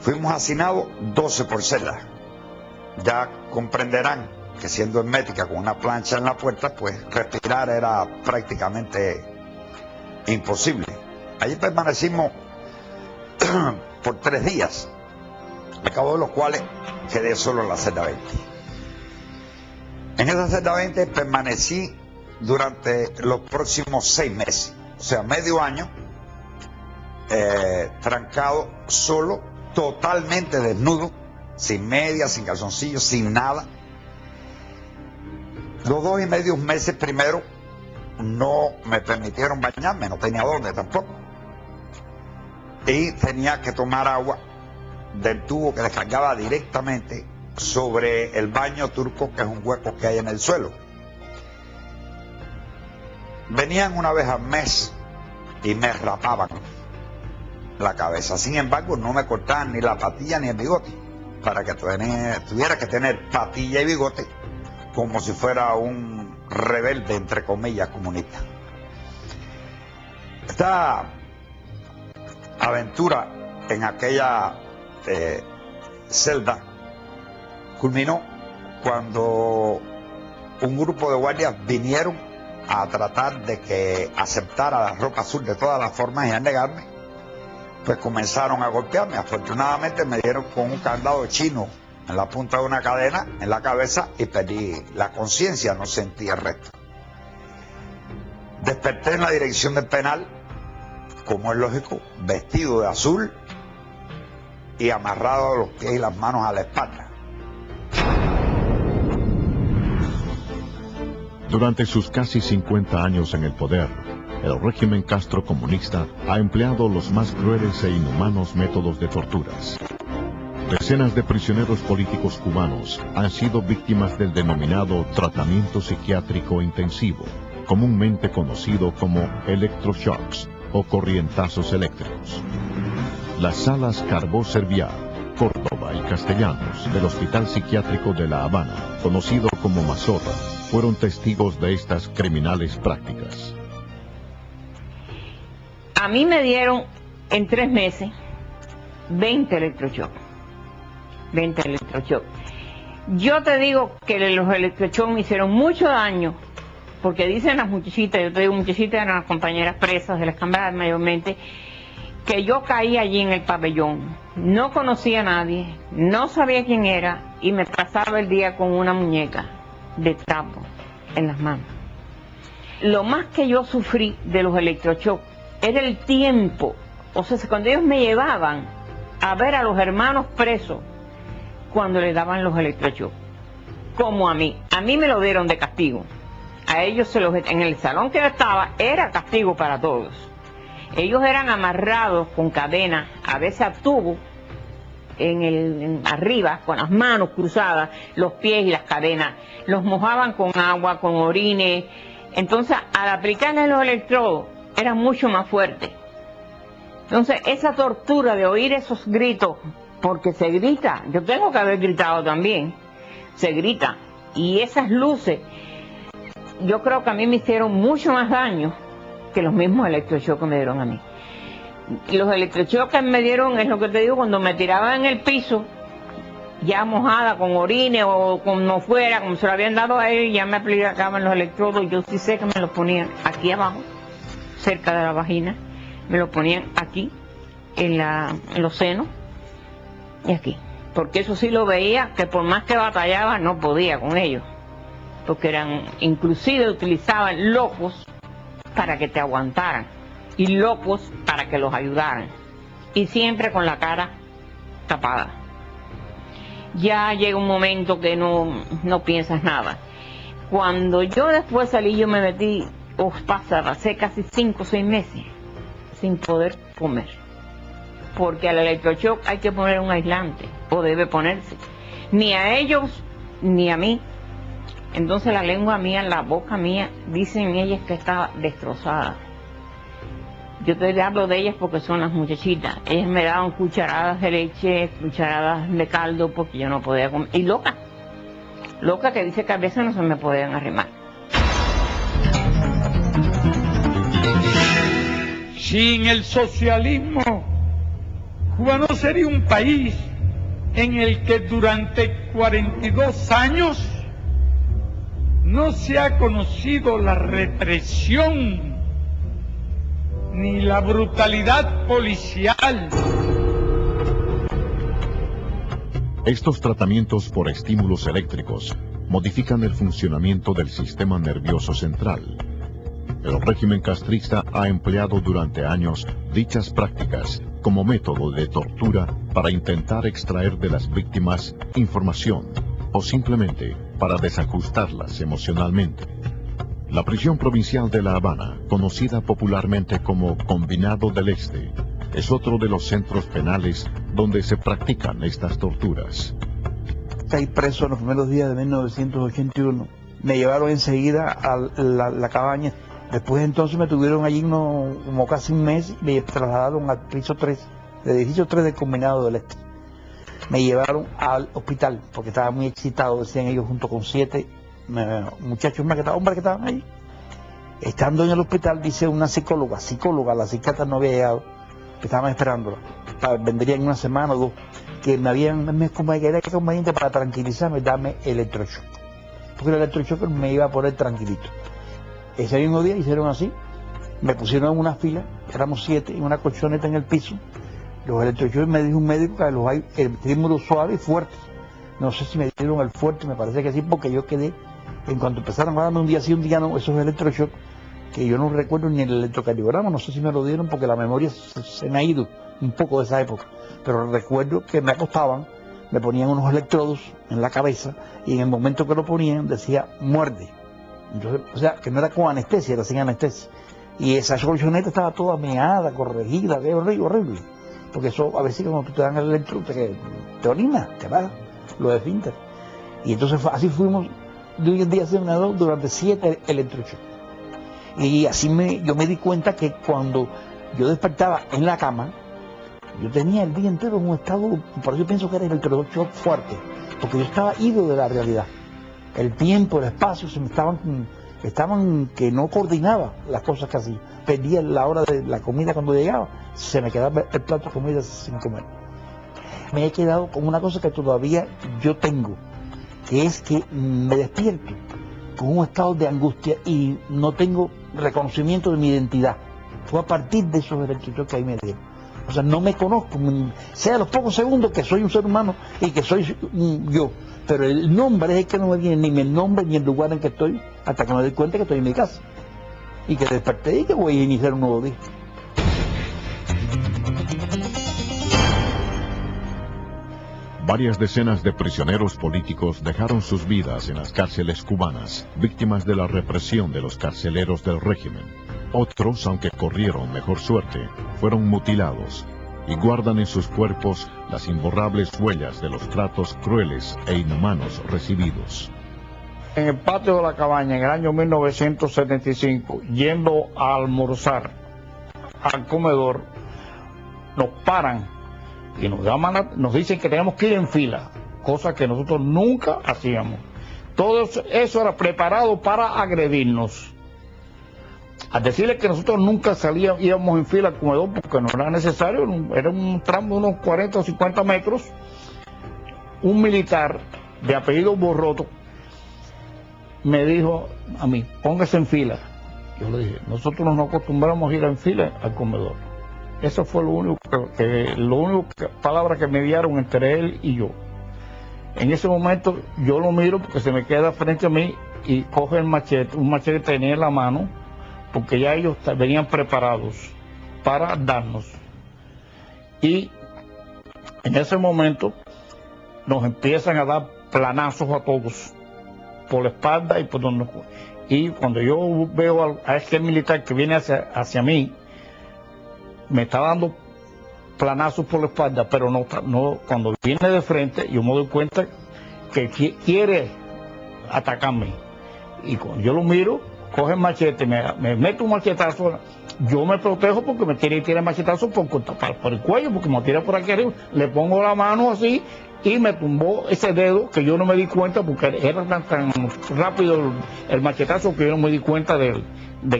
Fuimos hacinados 12 por celda. Ya comprenderán que siendo hermética con una plancha en la puerta, pues respirar era prácticamente imposible. Allí permanecimos por 3 días, al cabo de los cuales quedé solo en la celda 20. En esa celda 20 permanecí durante los próximos 6 meses, o sea, medio año, trancado, solo, totalmente desnudo, sin medias, sin calzoncillos, sin nada. Los 2 y medio meses primero no me permitieron bañarme, no tenía dónde tampoco. Y tenía que tomar agua del tubo que descargaba directamente sobre el baño turco, que es un hueco que hay en el suelo. Venían una vez al mes y me rapaban la cabeza. Sin embargo, no me cortaban ni la patilla ni el bigote, para que tuviera que tener patilla y bigote como si fuera un rebelde, entre comillas, comunista. Esta aventura en aquella celda culminó cuando un grupo de guardias vinieron a tratar de que aceptara la ropa azul de todas las formas y a negarme. Pues comenzaron a golpearme. Afortunadamente me dieron con un candado chino en la punta de una cadena en la cabeza y perdí la conciencia, no sentí el resto. Desperté en la dirección del penal, como es lógico, vestido de azul y amarrado los pies y las manos a la espalda.
Durante sus casi 50 años en el poder, el régimen castrocomunista ha empleado los más crueles e inhumanos métodos de torturas. Decenas de prisioneros políticos cubanos han sido víctimas del denominado tratamiento psiquiátrico intensivo, comúnmente conocido como electroshocks o corrientazos eléctricos. Las salas Carbó Serviá, Córdoba y Castellanos del Hospital Psiquiátrico de La Habana, conocido como Mazorra, fueron testigos de estas criminales prácticas.
A mí me dieron en 3 meses 20 electroshocks. 20 electroshocks. Yo te digo que los electroshocks me hicieron mucho daño, porque dicen las muchachitas, yo te digo muchachitas, eran las compañeras presas de las cámaras mayormente, que yo caí allí en el pabellón. No conocía a nadie, no sabía quién era y me pasaba el día con una muñeca de trapo en las manos. Lo más que yo sufrí de los electroshocks era el tiempo. O sea, cuando ellos me llevaban a ver a los hermanos presos, cuando les daban los electroshocks, como a mí me lo dieron de castigo. A ellos en el salón que yo estaba era castigo para todos. Ellos eran amarrados con cadenas, a veces a tubo, arriba, con las manos cruzadas, los pies y las cadenas. Los mojaban con agua, con orines. Entonces, al aplicarles los electrodos, era mucho más fuerte. Entonces, esa tortura de oír esos gritos, porque se grita, yo tengo que haber gritado también, se grita, y esas luces, yo creo que a mí me hicieron mucho más daño que los mismos electroshocks que me dieron a mí. Los electroshocks que me dieron, es lo que te digo, cuando me tiraban en el piso, ya mojada, con orines o como fuera, como se lo habían dado a él, ya me aplicaban los electrodos, y yo sí sé que me los ponían aquí abajo, cerca de la vagina, me los ponían aquí, en los senos, y aquí. Porque eso sí lo veía, que por más que batallaba, no podía con ellos. Porque inclusive utilizaban locos para que te aguantaran, y locos para que los ayudaran, y siempre con la cara tapada. Ya llega un momento que no piensas nada. Cuando yo después salí, yo me metí, pasé casi 5 o 6 meses sin poder comer, porque al electroshock hay que poner un aislante, o debe ponerse, ni a ellos ni a mí. Entonces la lengua mía, la boca mía, dicen ellas que estaba destrozada. Yo te hablo de ellas porque son las muchachitas. Ellas me daban cucharadas de leche, cucharadas de caldo, porque yo no podía comer. Y loca que dice que a veces no se me podían arrimar.
Sin el socialismo, Cuba no sería un país en el que durante 42 años no se ha conocido la represión ni la brutalidad policial.
Estos tratamientos por estímulos eléctricos modifican el funcionamiento del sistema nervioso central. El régimen castrista ha empleado durante años dichas prácticas como método de tortura para intentar extraer de las víctimas información o simplemente para desajustarlas emocionalmente. La prisión provincial de La Habana, conocida popularmente como Combinado del Este, es otro de los centros penales donde se practican estas torturas.
Caí preso en los primeros días de 1981. Me llevaron enseguida a la cabaña. Después entonces me tuvieron allí como casi un mes y me trasladaron al piso 3, del edificio 3 del Combinado del Este. Me llevaron al hospital porque estaba muy excitado, decían ellos, junto con 7 muchachos más hombres que estaban ahí. Estando en el hospital, dice una psicóloga, la psiquiatra no había llegado, que estaban esperándola, vendría en una semana o 2, que era conveniente para tranquilizarme, darme electroshock, porque el electroshock me iba a poner tranquilito. Ese mismo día hicieron así, me pusieron en una fila, éramos 7, en una colchoneta en el piso. Los electroshocks, me dijo un médico que los hay el estímulo suave y fuerte. No sé si me dieron el fuerte, me parece que sí, porque yo quedé, en cuanto empezaron a darme un día sí, un día no, esos electroshocks, que yo no recuerdo ni el electrocardiograma, no sé si me lo dieron porque la memoria se me ha ido un poco de esa época, pero recuerdo que me acostaban, me ponían unos electrodos en la cabeza y en el momento que lo ponían decía muerde. Entonces, o sea, que no era con anestesia, era sin anestesia. Y esa colchoneta estaba toda meada, corregida, que horrible. Porque eso, a veces cuando tú te dan el electrodo, te orina, te va, lo de Finter. Y entonces así fuimos de un día a dos durante 7 electroshocks. Y así yo me di cuenta que cuando yo despertaba en la cama, yo tenía el día entero en un estado, por eso yo pienso que era el electroshock fuerte, porque yo estaba ido de la realidad. El tiempo, el espacio, se me estaban que no coordinaba las cosas que hacía. Perdía la hora de la comida cuando llegaba, se me quedaba el plato de comida sin comer. Me he quedado con una cosa que todavía yo tengo, que es que me despierto con un estado de angustia y no tengo reconocimiento de mi identidad. Fue a partir de esos electroshocks que ahí me dieron. O sea, no me conozco, sea los pocos segundos que soy un ser humano y que soy yo. Pero el nombre es el que no me viene, ni el nombre ni el lugar en que estoy, hasta que me doy cuenta que estoy en mi casa. Y que desperté y que voy a iniciar un nuevo día.
Varias decenas de prisioneros políticos dejaron sus vidas en las cárceles cubanas, víctimas de la represión de los carceleros del régimen. Otros, aunque corrieron mejor suerte, fueron mutilados y guardan en sus cuerpos las imborrables huellas de los tratos crueles e inhumanos recibidos.
En el patio de la cabaña, en el año 1975, yendo a almorzar al comedor, nos paran y nos llaman, nos dicen que tenemos que ir en fila, cosa que nosotros nunca hacíamos. Todo eso era preparado para agredirnos. Al decirles que nosotros nunca íbamos en fila al comedor porque no era necesario, era un tramo de unos 40 o 50 metros, un militar de apellido Borroto me dijo a mí, póngase en fila. Yo le dije, nosotros no acostumbramos a ir en fila al comedor. Eso fue lo único palabra que me dieron entre él y yo. En ese momento yo lo miro porque se me queda frente a mí y coge el machete, un machete que tenía en la mano, porque ya ellos venían preparados para darnos. Y en ese momento nos empiezan a dar planazos a todos, por la espalda y por donde. Y cuando yo veo a este militar que viene hacia mí, me está dando planazos por la espalda, pero no cuando viene de frente, yo me doy cuenta que quiere atacarme. Y cuando yo lo miro, coge el machete, me mete un machetazo, yo me protejo porque me tiene el machetazo por el cuello, porque me tira por aquí arriba, le pongo la mano así y me tumbó ese dedo que yo no me di cuenta porque era tan rápido el machetazo que yo no me di cuenta de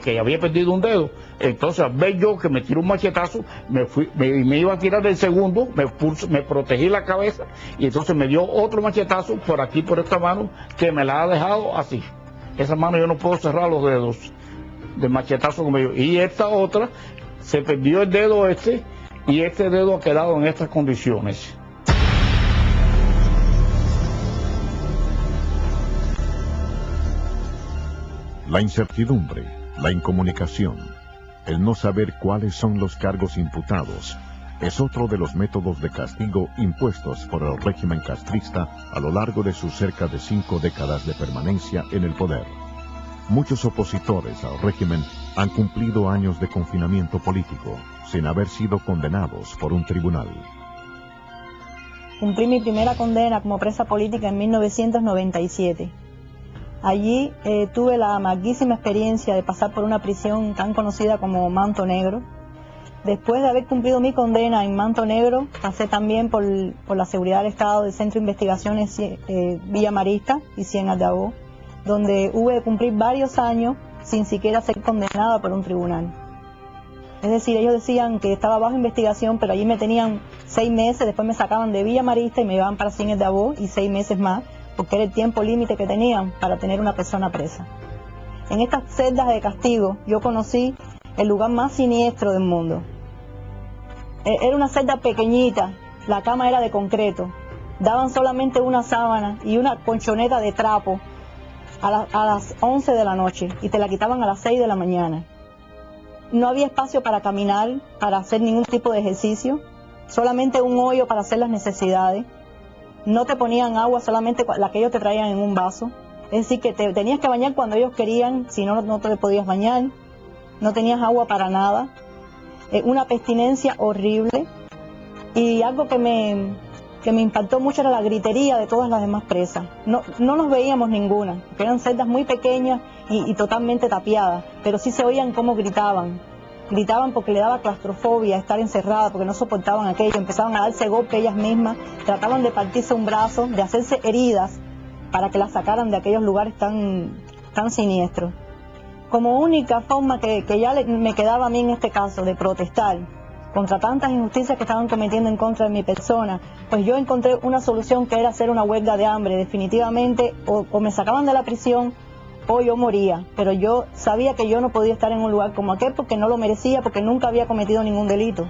que había perdido un dedo. Entonces al ver yo que me tiró un machetazo, me iba a tirar el segundo, me protegí la cabeza y entonces me dio otro machetazo por aquí, por esta mano, que me la ha dejado así. Esa mano yo no puedo cerrar los dedos del machetazo como yo. Y esta otra, se perdió el dedo y este dedo ha quedado en estas condiciones.
La incertidumbre, la incomunicación, el no saber cuáles son los cargos imputados, es otro de los métodos de castigo impuestos por el régimen castrista a lo largo de sus cerca de 5 décadas de permanencia en el poder. Muchos opositores al régimen han cumplido años de confinamiento político, sin haber sido condenados por un tribunal.
Cumplí mi primera condena como presa política en 1997. Allí tuve la amarguísima experiencia de pasar por una prisión tan conocida como Manto Negro. Después de haber cumplido mi condena en Manto Negro, pasé también por la seguridad del Estado del Centro de Investigaciones Villa Marista y Ciénaga de Agó, donde hubo de cumplir varios años sin siquiera ser condenada por un tribunal. Es decir, ellos decían que estaba bajo investigación, pero allí me tenían 6 meses, después me sacaban de Villa Marista y me llevaban para Ciénaga de Agó y 6 meses más, porque era el tiempo límite que tenían para tener una persona presa. En estas celdas de castigo yo conocí el lugar más siniestro del mundo. Era una celda pequeñita, la cama era de concreto, daban solamente una sábana y una colchoneta de trapo a las 11 de la noche y te la quitaban a las 6 de la mañana. No había espacio para caminar, para hacer ningún tipo de ejercicio, solamente un hoyo para hacer las necesidades. No te ponían agua, solamente la que ellos te traían en un vaso. Es decir, que te tenías que bañar cuando ellos querían, si no, no te podías bañar. No tenías agua para nada. Una abstinencia horrible. Y algo que me impactó mucho era la gritería de todas las demás presas. No nos veíamos ninguna, porque eran celdas muy pequeñas y totalmente tapiadas, pero sí se oían cómo gritaban. Gritaban porque le daba claustrofobia estar encerrada, porque no soportaban aquello, empezaban a darse golpes ellas mismas, trataban de partirse un brazo, de hacerse heridas para que las sacaran de aquellos lugares tan siniestros. Como única forma que ya me quedaba a mí en este caso de protestar contra tantas injusticias que estaban cometiendo en contra de mi persona, pues yo encontré una solución que era hacer una huelga de hambre. Definitivamente o me sacaban de la prisión o yo moría, pero yo sabía que yo no podía estar en un lugar como aquel porque no lo merecía, porque nunca había cometido ningún delito.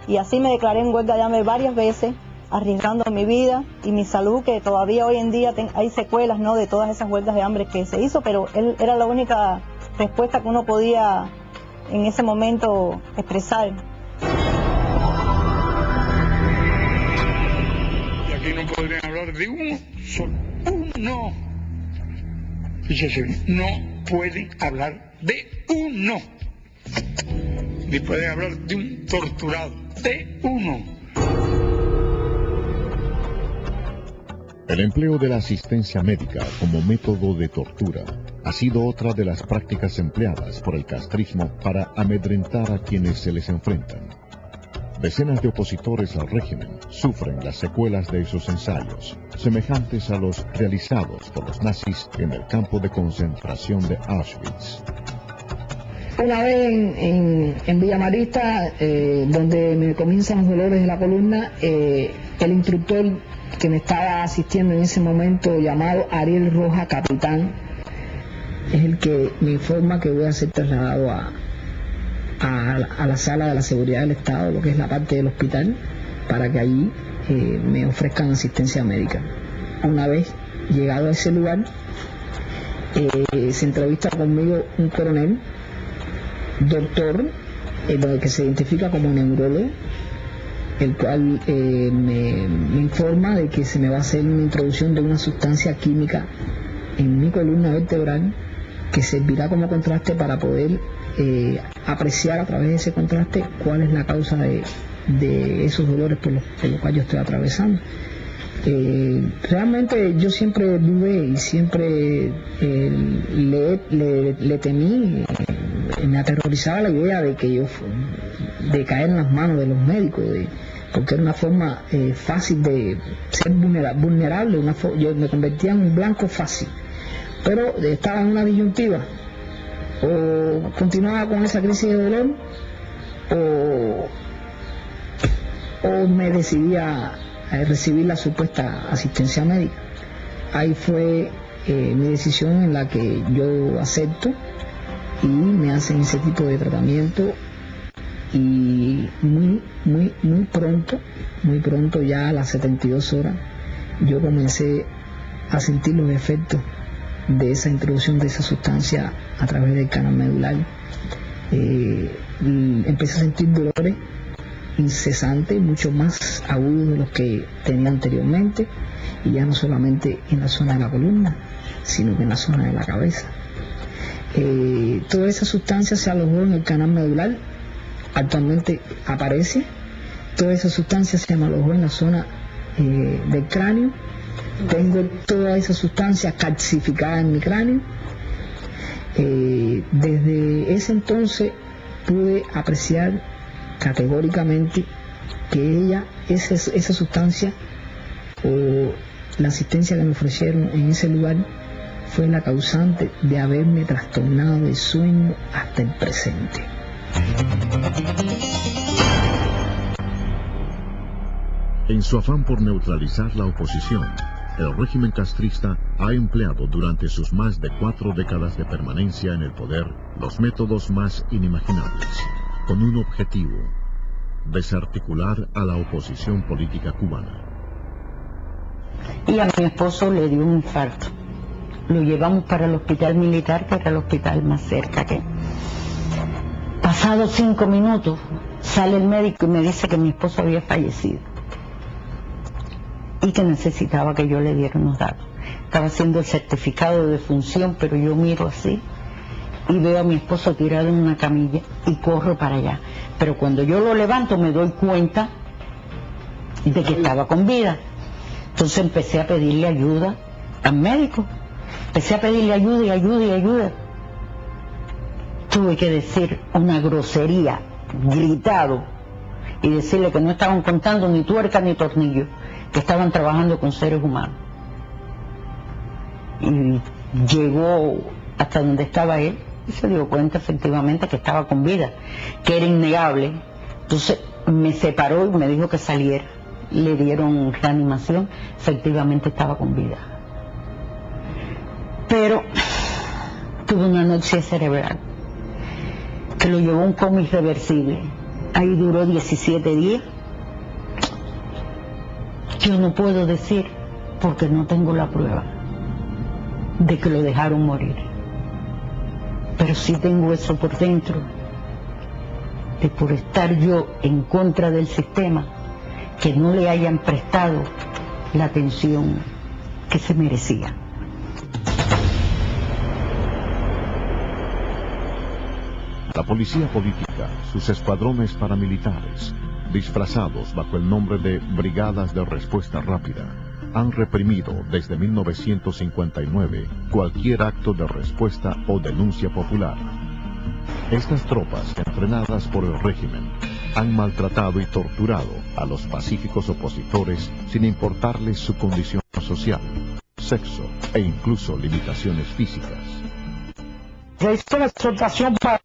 Y así me declaré en huelga de hambre varias veces, arriesgando mi vida y mi salud, que todavía hoy en día hay secuelas, ¿no?, de todas esas huelgas de hambre que se hizo, pero él era la única respuesta que uno podía en ese momento expresar.
Y aquí no podrían hablar de uno solo. Uno. Fíjese, no pueden hablar de uno. Ni pueden hablar de un torturado. De uno.
El empleo de la asistencia médica como método de tortura ha sido otra de las prácticas empleadas por el castrismo para amedrentar a quienes se les enfrentan. Decenas de opositores al régimen sufren las secuelas de esos ensayos, semejantes a los realizados por los nazis en el campo de concentración de Auschwitz.
Una vez en Villa Marista, donde me comienzan los dolores de la columna, el instructor que me estaba asistiendo en ese momento, llamado Ariel Roja Capitán, es el que me informa que voy a ser trasladado a la sala de la seguridad del Estado, lo que es la parte del hospital, para que allí me ofrezcan asistencia médica. Una vez llegado a ese lugar, se entrevista conmigo un coronel, doctor, que se identifica como neurólogo, el cual me informa de que se me va a hacer una introducción de una sustancia química en mi columna vertebral que servirá como contraste para poder apreciar a través de ese contraste cuál es la causa de esos dolores por los cuales yo estoy atravesando. Realmente yo siempre dudé y siempre le temí, me aterrorizaba la idea de que de caer en las manos de los médicos, porque era una forma fácil de ser vulnerable, yo me convertía en un blanco fácil, pero estaba en una disyuntiva: o continuaba con esa crisis de dolor o me decidía a recibir la supuesta asistencia médica. Ahí fue mi decisión, en la que yo acepto y me hacen ese tipo de tratamiento, y muy pronto, ya a las 72 horas, yo comencé a sentir los efectos de esa introducción de esa sustancia a través del canal medular. Empecé a sentir dolores incesantes, mucho más agudos de los que tenía anteriormente, y ya no solamente en la zona de la columna, sino que en la zona de la cabeza. Toda esa sustancia se alojó en el canal medular, actualmente aparece. Toda esa sustancia se me alojó en la zona del cráneo. Tengo toda esa sustancia calcificada en mi cráneo. Desde ese entonces pude apreciar categóricamente que esa sustancia, o la asistencia que me ofrecieron en ese lugar, fue la causante de haberme trastornado el sueño hasta el presente.
En su afán por neutralizar la oposición, el régimen castrista ha empleado durante sus más de 4 décadas de permanencia en el poder los métodos más inimaginables, con un objetivo: desarticular a la oposición política cubana.
Y a mi esposo le dio un infarto. Lo llevamos para el hospital militar, que era el hospital más cerca. Pasados 5 minutos, sale el médico y me dice que mi esposo había fallecido y que necesitaba que yo le diera unos datos. Estaba haciendo el certificado de defunción, pero yo miro así y veo a mi esposo tirado en una camilla y corro para allá. Pero cuando yo lo levanto me doy cuenta de que estaba con vida. Entonces empecé a pedirle ayuda al médico. Empecé a pedirle ayuda. Tuve que decir una grosería, gritado, y decirle que no estaban contando ni tuerca ni tornillo, que estaban trabajando con seres humanos. Y llegó hasta donde estaba él y se dio cuenta efectivamente que estaba con vida, que era innegable. Entonces me separó y me dijo que saliera. Le dieron reanimación, efectivamente estaba con vida. Pero tuvo una anoxia cerebral que lo llevó a un coma irreversible. Ahí duró 17 días. Yo no puedo decir, porque no tengo la prueba de que lo dejaron morir. Pero sí tengo eso por dentro, de por estar yo en contra del sistema, que no le hayan prestado la atención que se merecía.
La policía política, sus escuadrones paramilitares, disfrazados bajo el nombre de Brigadas de Respuesta Rápida, han reprimido desde 1959 cualquier acto de respuesta o denuncia popular. Estas tropas, entrenadas por el régimen, han maltratado y torturado a los pacíficos opositores sin importarles su condición social, sexo e incluso limitaciones físicas.
Se hizo la exhortación para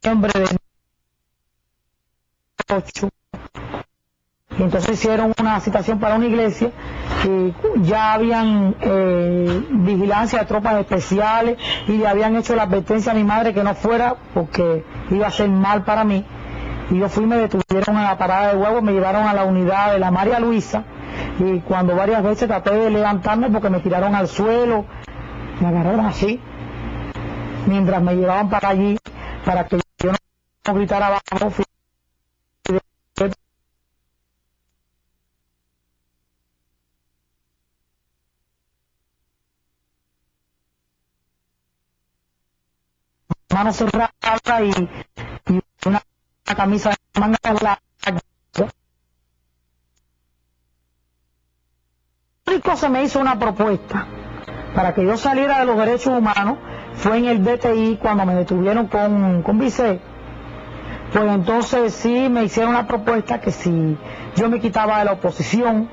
hombre de 8. Y entonces hicieron una citación para una iglesia y ya habían vigilancia de tropas especiales y le habían hecho la advertencia a mi madre que no fuera porque iba a ser mal para mí. Y yo fui, me detuvieron en la parada de huevos, me llevaron a la unidad de la María Luisa y cuando varias veces traté de levantarme porque me tiraron al suelo, me agarraron así mientras me llevaban para allí para que yo no gritara abajo. Mano cerrada y una camisa de manga larga. Rico se me hizo una propuesta para que yo saliera de los derechos humanos, fue en el DTI cuando me detuvieron con Vicé. Pues entonces sí me hicieron una propuesta que si yo me quitaba de la oposición,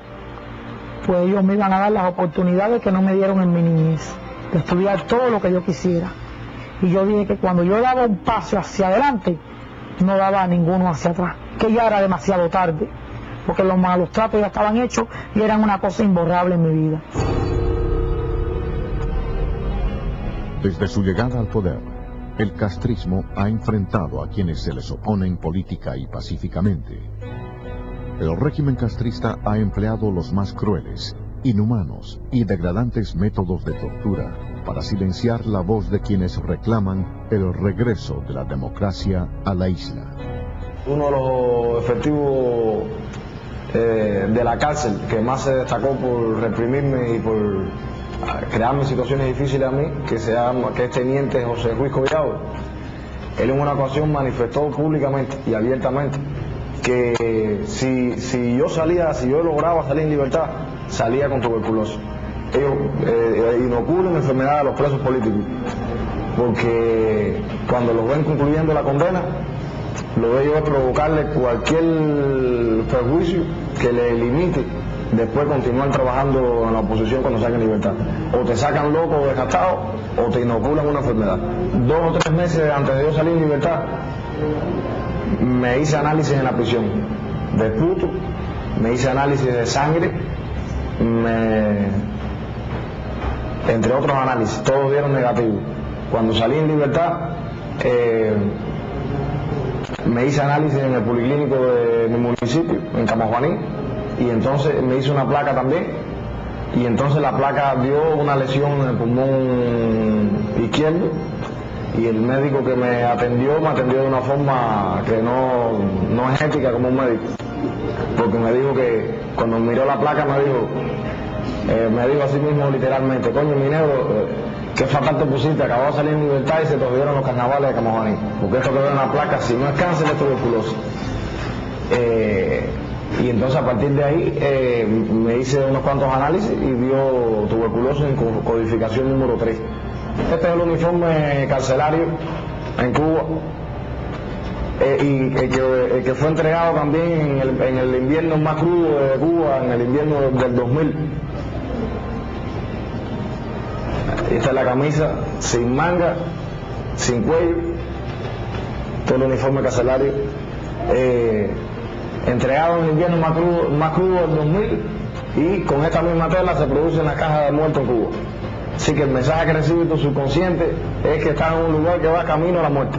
pues ellos me iban a dar las oportunidades que no me dieron en mi niñez, de estudiar todo lo que yo quisiera. Y yo dije que cuando yo daba un paso hacia adelante, no daba ninguno hacia atrás, que ya era demasiado tarde, porque los malos tratos ya estaban hechos y eran una cosa imborrable en mi vida.
Desde su llegada al poder, el castrismo ha enfrentado a quienes se les oponen política y pacíficamente. El régimen castrista ha empleado los más crueles, inhumanos y degradantes métodos de tortura para silenciar la voz de quienes reclaman el regreso de la democracia a la isla.
Uno de los efectivos de la cárcel que más se destacó por reprimirme y por crearme situaciones difíciles a mí, que es teniente José Ruiz Collado, él en una ocasión manifestó públicamente y abiertamente que si yo lograba salir en libertad, salía con tuberculosis. Ellos inoculan enfermedad a los presos políticos, porque cuando los ven concluyendo la condena, lo de ellos es provocarle cualquier perjuicio que le limite después continuar trabajando en la oposición cuando salgan en libertad. O te sacan loco o desgastado, o te inoculan una enfermedad. 2 o 3 meses antes de yo salir en libertad, me hice análisis en la prisión de puto, me hice análisis de sangre, entre otros análisis, todos dieron negativo. Cuando salí en libertad, me hice análisis en el policlínico de mi municipio, en Camajuaní, y entonces me hice una placa también, y entonces la placa dio una lesión en el pulmón izquierdo, y el médico que me atendió de una forma que no es ética como un médico, porque me dijo que cuando miró la placa me dijo así mismo literalmente: coño, mi negro, qué fatal te pusiste, acabó de salir en libertad y se te olvidaron los carnavales de Camajuaní, porque esto que veo en la placa, si no es cáncer, es tuberculosis. Y entonces a partir de ahí me hice unos cuantos análisis y dio tuberculosis en codificación número 3. Este es el uniforme carcelario en Cuba, y el que fue entregado también en el invierno más crudo de Cuba, en el invierno del 2000. Esta es la camisa sin manga, sin cuello, todo el uniforme carcelario, entregado en el invierno más crudo del 2000, y con esta misma tela se produce en la caja de muertos en Cuba. Así que el mensaje que recibe tu subconsciente es que estás en un lugar que va camino a la muerte.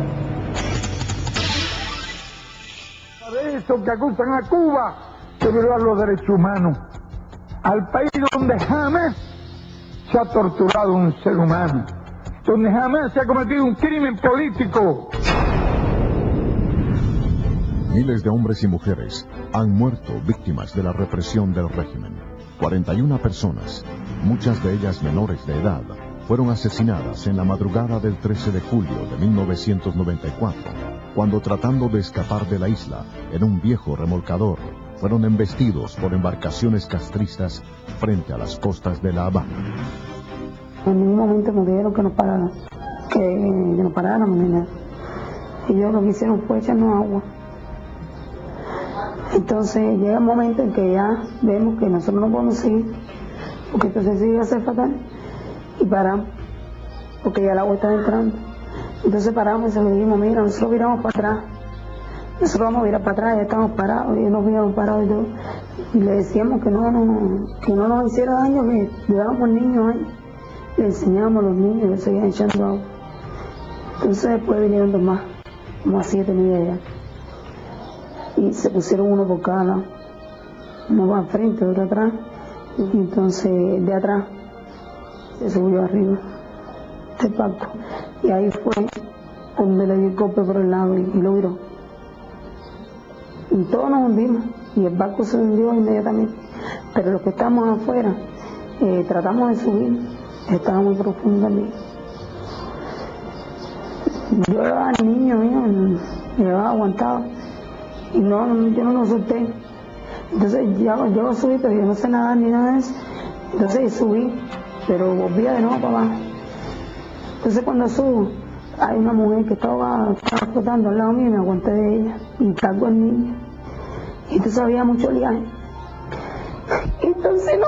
esos que acusan a Cuba de violar los derechos humanos, al país donde jamás se ha torturado un ser humano, donde jamás se ha cometido un crimen político.
Miles de hombres y mujeres han muerto víctimas de la represión del régimen. 41 personas, muchas de ellas menores de edad, fueron asesinadas en la madrugada del 13 de julio de 1994, cuando tratando de escapar de la isla en un viejo remolcador, fueron embestidos por embarcaciones castristas frente a las costas de La Habana.
En ningún momento nos dijeron que nos pararan, que nos paráramos ni nada. Ellos lo que hicieron fue echarnos agua. Entonces llega un momento en que ya vemos que nosotros no podemos seguir, porque entonces sí iba a ser fatal, y paramos, porque ya el agua estaba entrando. Entonces paramos y se lo dijimos, mira, nosotros viramos para atrás, nosotros vamos a virar para atrás, ya estamos parados, y ellos nos vieron parados y todo. Y le decíamos que no nos hiciera daño, que llevábamos niños ahí, le enseñábamos a los niños, le seguían echando agua. Entonces después vinieron dos más, como a 7 niños allá. Y se pusieron uno por cada lado, uno va al frente, otro atrás, y entonces de atrás se subió arriba del barco, y ahí fue donde le dio el golpe por el lado y lo viró. Y todos nos hundimos, y el barco se hundió inmediatamente, pero los que estábamos afuera tratamos de subir, estaba muy profundo también. Yo llevaba al niño mío, me llevaba aguantado, y yo no lo solté. Entonces yo subí, pero yo no sé nadar ni nada de eso. Entonces subí, pero volvía de nuevo para abajo. Entonces cuando subo, hay una mujer que estaba flotando al lado mío y me aguanté de ella y cargo al niño. Y entonces había mucho oleaje. Entonces no